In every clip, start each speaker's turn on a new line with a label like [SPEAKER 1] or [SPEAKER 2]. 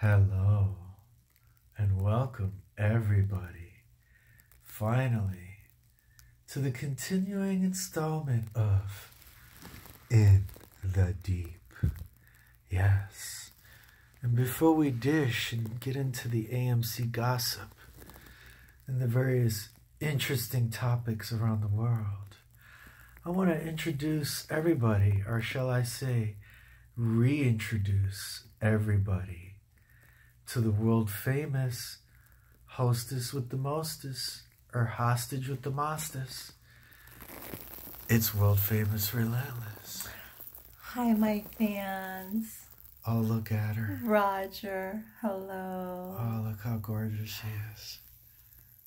[SPEAKER 1] Hello and welcome everybody, finally, to the continuing installment of In the Deep. Yes, and before we dish and get into the AMC gossip and the various interesting topics around the world, I want to introduce everybody, or shall I say, reintroduce everybody to the world famous hostess with the mostest, or hostage with the mostest. It's world famous Relentless.
[SPEAKER 2] Hi, my fans.
[SPEAKER 1] Oh, look at her.
[SPEAKER 2] Roger, hello.
[SPEAKER 1] Oh, look how gorgeous she is.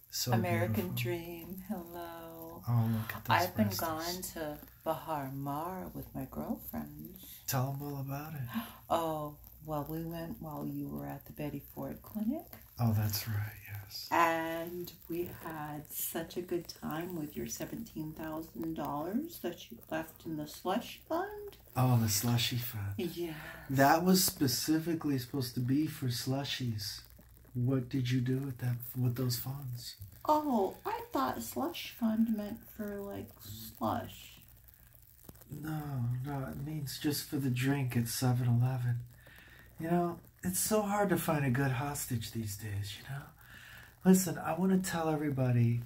[SPEAKER 1] So
[SPEAKER 2] American
[SPEAKER 1] beautiful.
[SPEAKER 2] Dream, hello.
[SPEAKER 1] Oh, look at those
[SPEAKER 2] I've been
[SPEAKER 1] breasts.
[SPEAKER 2] gone to Bahar Mar with my girlfriends.
[SPEAKER 1] Tell them all about it.
[SPEAKER 2] Oh, well, we went while you were at the Betty Ford Clinic.
[SPEAKER 1] Oh, that's right, yes.
[SPEAKER 2] And we had such a good time with your $17,000 that you left in the slush fund.
[SPEAKER 1] Oh, the slushy fund.
[SPEAKER 2] Yeah.
[SPEAKER 1] That was specifically supposed to be for slushies. What did you do with that, with those funds?
[SPEAKER 2] Oh, I thought slush fund meant for, like, slush.
[SPEAKER 1] No, it means just for the drink at 7-Eleven. You know, it's so hard to find a good hostage these days, you know? Listen, I want to tell everybody,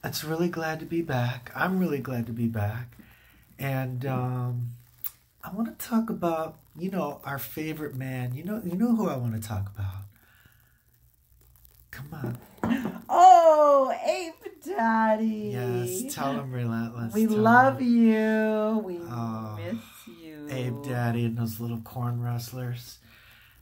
[SPEAKER 1] it's really glad to be back. I'm really glad to be back. And I want to talk about, you know, our favorite man. You know who I want to talk about. Come on.
[SPEAKER 2] Oh, Ape Daddy.
[SPEAKER 1] Yes, tell him Relentless.
[SPEAKER 2] We
[SPEAKER 1] Tell
[SPEAKER 2] love
[SPEAKER 1] him.
[SPEAKER 2] you. We miss you.
[SPEAKER 1] Abe Daddy and those little corn rustlers.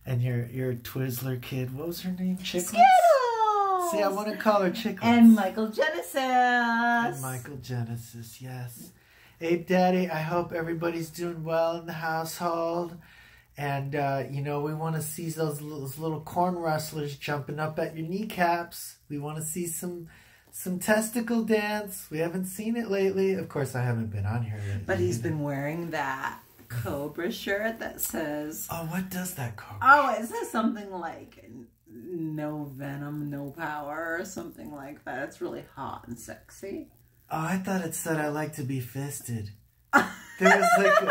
[SPEAKER 1] And your Twizzler kid. What was her name? Chicklets?
[SPEAKER 2] Skittles.
[SPEAKER 1] See, I want to call her Chicklets.
[SPEAKER 2] And Michael Genesis.
[SPEAKER 1] And Michael Genesis, yes. Abe Daddy, I hope everybody's doing well in the household. And, you know, we want to see those little corn rustlers jumping up at your kneecaps. We want to see some testicle dance. We haven't seen it lately. Of course, I haven't been on here lately.
[SPEAKER 2] But he's been wearing that Cobra shirt that says...
[SPEAKER 1] Oh, what does that Cobra?
[SPEAKER 2] Oh, it says something like, no venom, no power, or something like that. It's really hot and sexy.
[SPEAKER 1] Oh, I thought it said I like to be fisted. There's like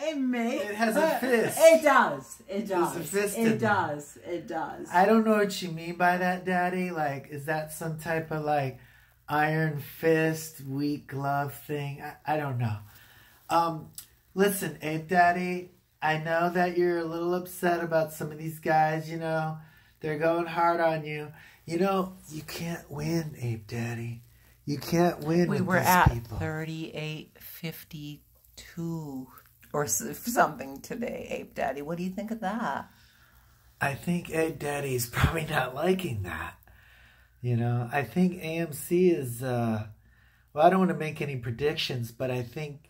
[SPEAKER 2] It
[SPEAKER 1] has a fist.
[SPEAKER 2] It does. It does.
[SPEAKER 1] There's a fist
[SPEAKER 2] it
[SPEAKER 1] in
[SPEAKER 2] does. It does.
[SPEAKER 1] I don't know what you mean by that, Daddy. Like, is that some type of, like, iron fist, weak glove thing? I don't know. Listen, Ape Daddy, I know that you're a little upset about some of these guys, you know. They're going hard on you. You know, you can't win, Ape Daddy. You can't win with these people. We were at
[SPEAKER 2] 38.52 or something today, Ape Daddy. What do you think of that?
[SPEAKER 1] I think Ape Daddy is probably not liking that. You know, I think AMC is, well, I don't want to make any predictions, but I think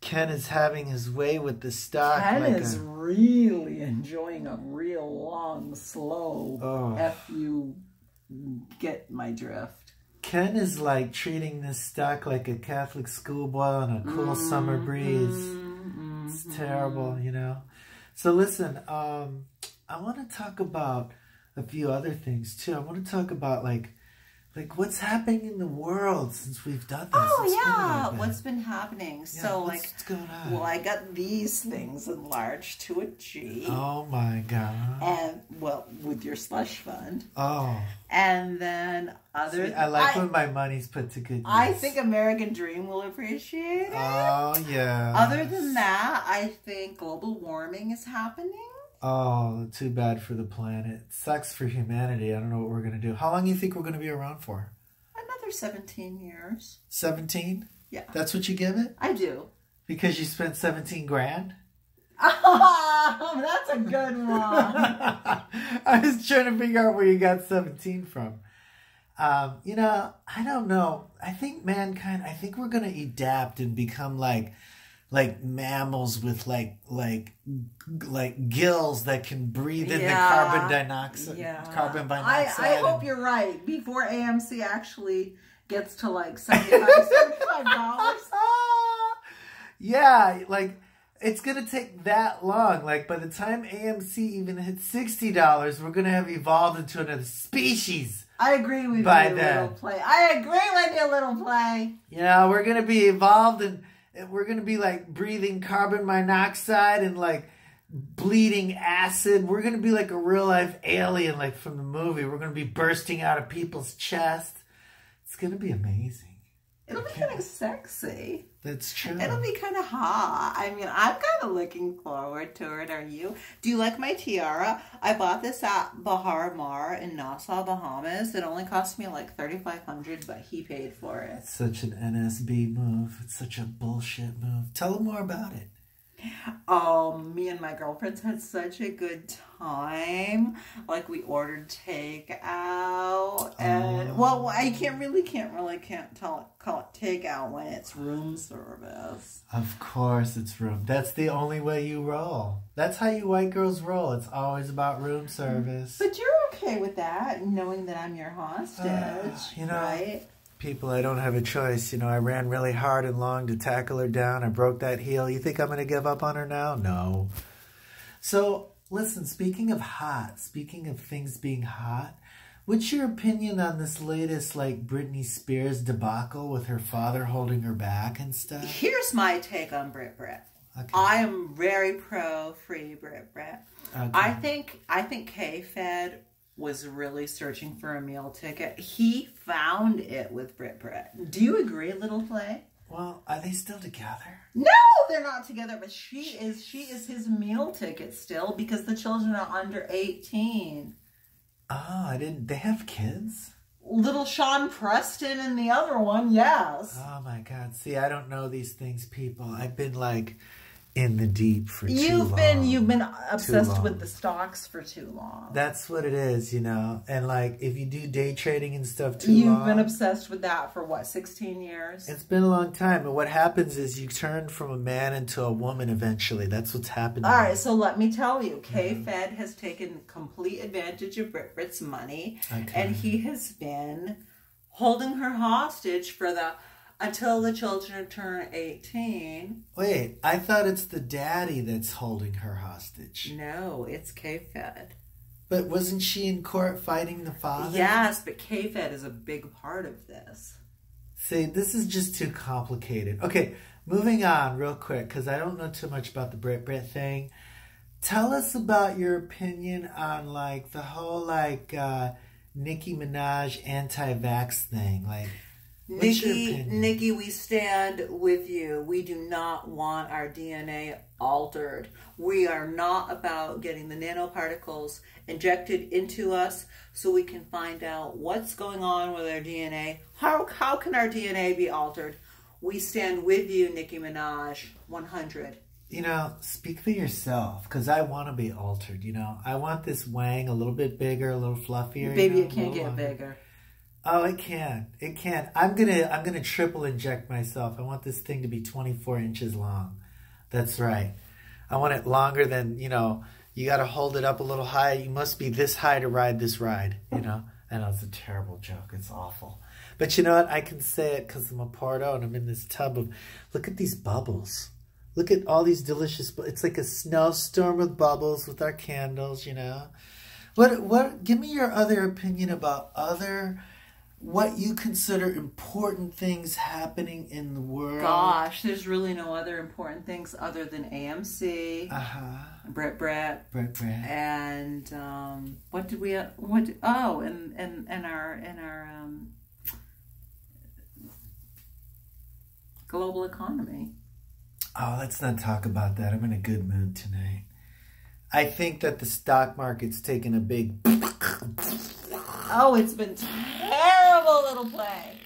[SPEAKER 1] Ken is having his way with the stock.
[SPEAKER 2] Ken is really enjoying a real long, slow, F you get my drift.
[SPEAKER 1] Ken is like treating this stock like a Catholic schoolboy on a cool summer breeze. It's terrible, you know. So listen, I want to talk about a few other things too. I want to talk about like what's happening in the world since we've done this.
[SPEAKER 2] Oh yeah, what's been happening?
[SPEAKER 1] Yeah,
[SPEAKER 2] so
[SPEAKER 1] what's going on?
[SPEAKER 2] Well, I got these things enlarged to a G.
[SPEAKER 1] Oh my God.
[SPEAKER 2] And well, with your slush fund.
[SPEAKER 1] Oh.
[SPEAKER 2] And then other.
[SPEAKER 1] See, I like when my money's put to good use.
[SPEAKER 2] I think American Dream will appreciate it.
[SPEAKER 1] Oh yeah.
[SPEAKER 2] Other than that, I think global warming is happening.
[SPEAKER 1] Oh, too bad for the planet. It sucks for humanity. I don't know what we're going to do. How long do you think we're going to be around for?
[SPEAKER 2] Another 17 years.
[SPEAKER 1] 17?
[SPEAKER 2] Yeah.
[SPEAKER 1] That's what you give it?
[SPEAKER 2] I do.
[SPEAKER 1] Because you spent 17 grand?
[SPEAKER 2] Oh, that's a good one.
[SPEAKER 1] I was trying to figure out where you got 17 from. You know, I don't know. I think mankind, I think we're going to adapt and become like mammals with like gills that can breathe in the carbon dioxide.
[SPEAKER 2] I hope you're right. Before AMC actually gets to like $75.
[SPEAKER 1] Yeah, like It's going to take that long. Like, by the time AMC even hits $60, we're going to have evolved into another species.
[SPEAKER 2] I agree with you, Little Play. I agree with you, Little Play.
[SPEAKER 1] Yeah, we're going to be evolved, and we're going to be, like, breathing carbon monoxide and, like, bleeding acid. We're going to be like a real-life alien, like from the movie. We're going to be bursting out of people's chest. It's going to be amazing.
[SPEAKER 2] It'll be kind of sexy.
[SPEAKER 1] That's true.
[SPEAKER 2] It'll be kind of hot. I mean, I'm kind of looking forward to it. Are you? Do you like my tiara? I bought this at Bahar Mar in Nassau, Bahamas. It only cost me like $3,500, but he paid for it.
[SPEAKER 1] It's such an NSB move. It's such a bullshit move. Tell them more about it.
[SPEAKER 2] Me and my girlfriends had such a good time. Like, we ordered takeout, and well, I can't call it takeout when it's room service.
[SPEAKER 1] Of course, it's room. That's the only way you roll. That's how you white girls roll. It's always about room service.
[SPEAKER 2] But you're okay with that, knowing that I'm your hostage, right?
[SPEAKER 1] People, I don't have a choice. You know, I ran really hard and long to tackle her down. I broke that heel. You think I'm going to give up on her now? No. So, listen, speaking of hot, speaking of things being hot, what's your opinion on this latest, like, Britney Spears debacle with her father holding her back and stuff?
[SPEAKER 2] Here's my take on Brit. Okay. I am very pro-free Brit. Okay. I think K-Fed was really searching for a meal ticket. He found it with Brit. Do you agree, Little Play?
[SPEAKER 1] Well, are they still together?
[SPEAKER 2] No, they're not together, but she is his meal ticket still because the children are under 18.
[SPEAKER 1] Oh, they have kids?
[SPEAKER 2] Little Sean Preston and the other one, yes.
[SPEAKER 1] Oh my God. See, I don't know these things, people. I've been like in the deep for too long.
[SPEAKER 2] You've been obsessed with the stocks for too long.
[SPEAKER 1] That's what it is, you know. And like, if you do day trading and stuff too
[SPEAKER 2] long.
[SPEAKER 1] You've
[SPEAKER 2] been obsessed with that for what, 16 years?
[SPEAKER 1] It's been a long time. And what happens is you turn from a man into a woman eventually. That's what's happening.
[SPEAKER 2] All right, so let me tell you, K-Fed has taken complete advantage of Brit's money. Okay. And he has been holding her hostage until the children turn 18.
[SPEAKER 1] Wait, I thought it's the daddy that's holding her hostage.
[SPEAKER 2] No, it's K-Fed.
[SPEAKER 1] But wasn't she in court fighting the father?
[SPEAKER 2] Yes, but K-Fed is a big part of this.
[SPEAKER 1] See, this is just too complicated. Okay, moving on real quick, because I don't know too much about the Brit thing. Tell us about your opinion on, like, the whole, like, Nicki Minaj anti-vax thing. Like,
[SPEAKER 2] Nikki, we stand with you. We do not want our DNA altered. We are not about getting the nanoparticles injected into us so we can find out what's going on with our DNA. How can our DNA be altered? We stand with you, Nicki Minaj, 100.
[SPEAKER 1] You know, speak for yourself, because I want to be altered, you know. I want this wang a little bit bigger, a little fluffier.
[SPEAKER 2] Baby, it can't get bigger.
[SPEAKER 1] Oh, it can. It can. I'm gonna triple inject myself. I want this thing to be 24 inches long. That's right. I want it longer than, you know, you got to hold it up a little high. You must be this high to ride this ride, you know. I know it's a terrible joke. It's awful. But you know what? I can say it because I'm a Pardo and I'm in this tub of, look at these bubbles. Look at all these delicious, it's like a snowstorm with bubbles with our candles, you know. Give me your other opinion about what you consider important things happening in the world.
[SPEAKER 2] Gosh, there's really no other important things other than AMC, Brit, and our global economy.
[SPEAKER 1] Oh, let's not talk about that. I'm in a good mood tonight. I think that the stock market's taken a big...
[SPEAKER 2] Oh, it's been terrible, Little Play.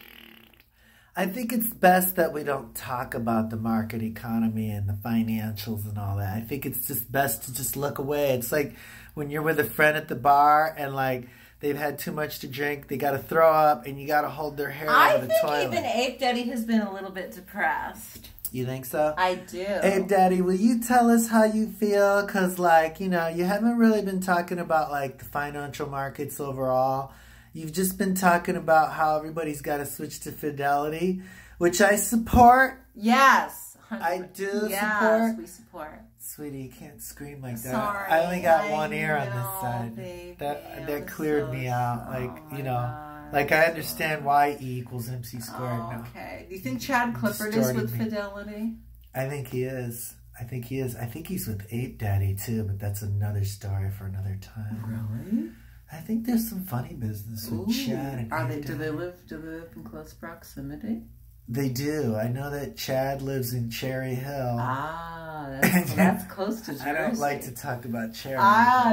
[SPEAKER 1] I think it's best that we don't talk about the market economy and the financials and all that. I think it's just best to just look away. It's like when you're with a friend at the bar and like they've had too much to drink, they got to throw up, and you got to hold their hair over the toilet.
[SPEAKER 2] I think even Ape Daddy has been a little bit depressed.
[SPEAKER 1] You think so?
[SPEAKER 2] I do.
[SPEAKER 1] Hey, Daddy, will you tell us how you feel? Because, like, you know, you haven't really been talking about, like, the financial markets overall. You've just been talking about how everybody's got to switch to Fidelity, which I support.
[SPEAKER 2] Yes,
[SPEAKER 1] I do
[SPEAKER 2] yes,
[SPEAKER 1] support.
[SPEAKER 2] we support.
[SPEAKER 1] Sweetie, you can't scream like that.
[SPEAKER 2] Sorry,
[SPEAKER 1] I only got one
[SPEAKER 2] I
[SPEAKER 1] ear on this
[SPEAKER 2] know,
[SPEAKER 1] side.
[SPEAKER 2] baby,
[SPEAKER 1] That
[SPEAKER 2] I'm
[SPEAKER 1] cleared
[SPEAKER 2] so
[SPEAKER 1] me out.
[SPEAKER 2] sorry.
[SPEAKER 1] Like,
[SPEAKER 2] Oh
[SPEAKER 1] you
[SPEAKER 2] my
[SPEAKER 1] know,
[SPEAKER 2] God,
[SPEAKER 1] like
[SPEAKER 2] I'm
[SPEAKER 1] I
[SPEAKER 2] so
[SPEAKER 1] understand why E equals MC squared now.
[SPEAKER 2] Okay. Do you think Chad Clifford is with
[SPEAKER 1] me.
[SPEAKER 2] Fidelity?
[SPEAKER 1] I think he is. I think he is. I think he's with Ape Daddy too, but that's another story for another time.
[SPEAKER 2] Really?
[SPEAKER 1] I think there's some funny business with Chad and
[SPEAKER 2] Are
[SPEAKER 1] Ape
[SPEAKER 2] they?
[SPEAKER 1] Daddy.
[SPEAKER 2] Do they live in close proximity?
[SPEAKER 1] They do. I know that Chad lives in Cherry Hill.
[SPEAKER 2] Ah, that's close to Jersey.
[SPEAKER 1] I don't like to talk about Cherry.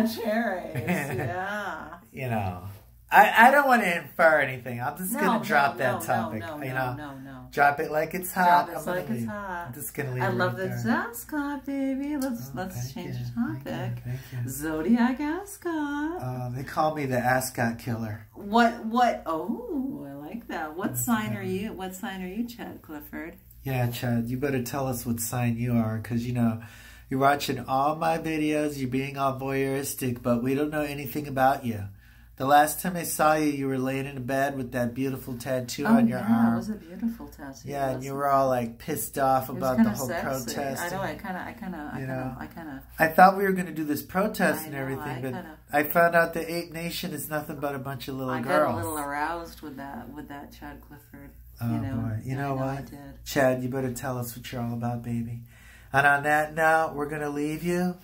[SPEAKER 2] Cherries. Yeah.
[SPEAKER 1] You know, I don't want to infer anything. I'm just gonna drop that topic.
[SPEAKER 2] No.
[SPEAKER 1] Drop it like it's hot.
[SPEAKER 2] Drop it like it's hot.
[SPEAKER 1] I'm just gonna leave.
[SPEAKER 2] I
[SPEAKER 1] it
[SPEAKER 2] love
[SPEAKER 1] right
[SPEAKER 2] the
[SPEAKER 1] there.
[SPEAKER 2] ascot, baby. Let's change the topic.
[SPEAKER 1] Thank you.
[SPEAKER 2] Zodiac ascot.
[SPEAKER 1] They call me the ascot killer.
[SPEAKER 2] What? Oh, I like that. What sign are you? What sign are you, Chad Clifford?
[SPEAKER 1] Yeah, Chad, you better tell us what sign you are, because, you know, you're watching all my videos, you're being all voyeuristic, but we don't know anything about you. The last time I saw you, you were laying in bed with that beautiful tattoo on your arm.
[SPEAKER 2] It was a beautiful tattoo.
[SPEAKER 1] Yeah, and you were all, like, pissed off about the whole protest.
[SPEAKER 2] I know, I kind of.
[SPEAKER 1] I thought we were going to do this protest and
[SPEAKER 2] I know,
[SPEAKER 1] everything, but
[SPEAKER 2] kinda,
[SPEAKER 1] I found out the Ape Nation is nothing but a bunch of little girls.
[SPEAKER 2] I got a little aroused with that Chad Clifford.
[SPEAKER 1] Oh, boy. You know what?
[SPEAKER 2] I did.
[SPEAKER 1] Chad, you better tell us what you're all about, baby. And on that note, we're going to leave you.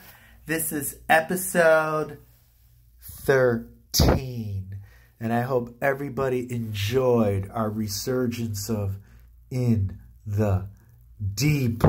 [SPEAKER 1] This is episode 13. And I hope everybody enjoyed our resurgence of In the Deep.